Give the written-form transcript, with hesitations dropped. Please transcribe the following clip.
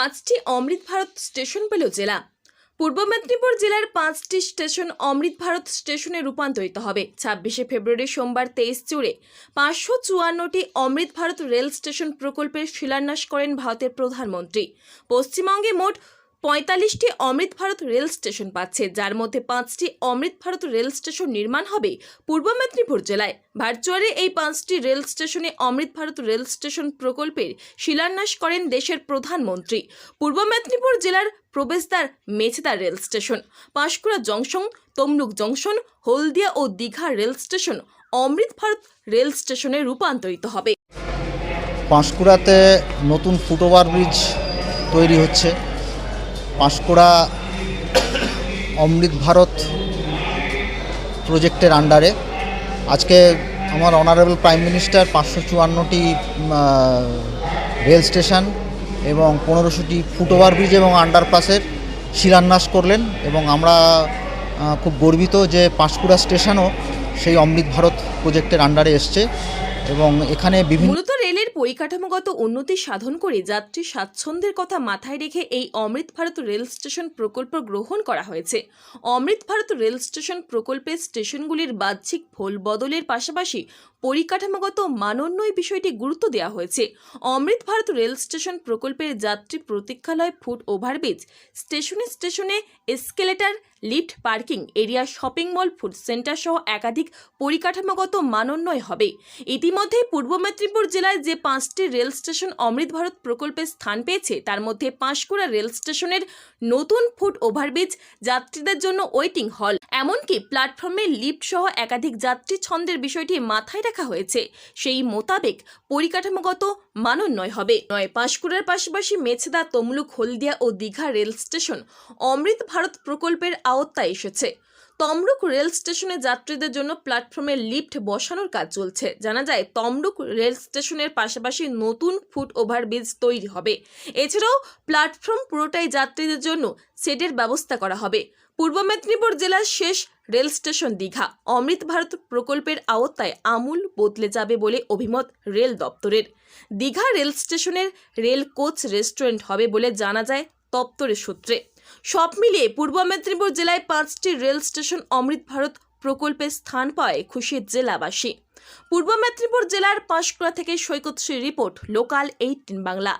পাঁচটি অমৃত ভারত স্টেশন পেল জেলা। পূর্ব মেদিনীপুর জেলার 5টি স্টেশন অমৃত ভারত স্টেশনে রূপান্তরিত হবে। 26শে ফেব্রুয়ারি সোমবার 23 জুড়ে 554টি অমৃত ভারত রেল স্টেশন প্রকল্পের শিলান্যাস করেন ভারতের প্রধানমন্ত্রী। পশ্চিমবঙ্গে মোট 45টি অমৃত ভারত রেল স্টেশন পাচ্ছে, যার মধ্যে 5টি অমৃত ভারত রেল স্টেশন নির্মাণ হবে পূর্ব মেদিনীপুর জেলায়। ভার্চুয়ালি এই 5টি রেল স্টেশনে অমৃত ভারত রেল স্টেশন প্রকল্পের শিলান্যাস করেন দেশের প্রধানমন্ত্রী। পূর্ব মেদিনীপুর জেলার প্রবেশদ্বার Mecheda rail station, Panskura junction, Tamluk junction, Haldia ও Digha rail station Amrit Bharat rail স্টেশনে রূপান্তরিত হবে। পাঁশকুড়াতে নতুন ফুটওভার ব্রিজ তৈরি হচ্ছে। পাঁশকুড়া অমৃত ভারত প্রজেক্টের আন্ডারে আজকে আমার অনারেবল প্রাইম মিনিস্টার 554টি রেল স্টেশন এবং 1500টি ফুটওভার ব্রিজ এবং আন্ডারপাসের শিলান্যাস করলেন, এবং আমরা খুব গর্বিত যে পাঁশকুড়া স্টেশনও সেই অমৃত ভারত প্রজেক্টের আন্ডারে এসছে। এবং এখানে মূলত রেলের পরিকাঠামোগত উন্নতি সাধন করে যাত্রী স্বাচ্ছন্দ্যের কথা মাথায় রেখে এই অমৃত ভারত রেল স্টেশন প্রকল্প গ্রহণ করা হয়েছে। অমৃত ভারত রেল স্টেশন প্রকল্পে স্টেশনগুলির বাহ্যিক ভোল বদলের পাশাপাশি পরিকাঠামোগত মানোন্নয় বিষয়টি গুরুত্ব দেওয়া হয়েছে। অমৃত ভারত রেল স্টেশন প্রকল্পের যাত্রী প্রতীক্ষালয়, ফুট ওভারব্রিজ, স্টেশনে স্টেশনে escalator, lift, parking area, shopping mall, food centre সহ একাধিক পরিকাঠামোগত মানোন্নয় হবে। ইতিমধ্যে পূর্ব মেদিনীপুর জেলায় যে 5টি রেল স্টেশন অমৃত ভারত প্রকল্পে স্থান পেয়েছে, তার মধ্যে পাঁশকুড়া রেল স্টেশনের নতুন ফুট ওভারব্রিজ, যাত্রীদের জন্য ওয়েটিং হল, এমনকি প্ল্যাটফর্মে লিফট সহ একাধিক যাত্রী ছন্দের বিষয়টি মাথায় রাখা হয়েছে। সেই মোতাবেক পরিকাঠামোগত মানোন্নয় হবে। পাঁশকুড়ার পাশাপাশি মেছেদা, তমলুক, হলদিয়া ও দীঘা রেল স্টেশন অমৃত ভারত প্রকল্পের আওতায় এসেছে। তমলুক রেল স্টেশনে যাত্রীদের জন্য প্ল্যাটফর্মে লিফট বসানোর কাজ চলছে। জানা যায়, তমলুক রেল স্টেশনের পাশাপাশি নতুন ফুট ওভারব্রিজ তৈরি হবে। এছাড়াও প্ল্যাটফর্ম পুরোটাই যাত্রীদের জন্য শেডের ব্যবস্থা করা হবে। পূর্ব মেদিনীপুর জেলার শেষ রেল স্টেশন দীঘা। অমৃত ভারত প্রকল্পের আওতায় আমূল বদলে যাবে বলে অভিমত রেল দপ্তরের। দীঘা রেল স্টেশনের রেল কোচ রেস্টুরেন্ট হবে বলে জানা যায় দপ্তরের সূত্রে। সব মিলিয়ে পূর্ব মেদিনীপুর জেলায় 5টি রেল স্টেশন অমৃত ভারত প্রকল্পে স্থান পায় খুশি জেলাবাসী। পূর্ব মেদিনীপুর জেলার পাঁশকুড়া থেকে সৈকত শ্রী রিপোর্ট, লোকাল 18 বাংলা।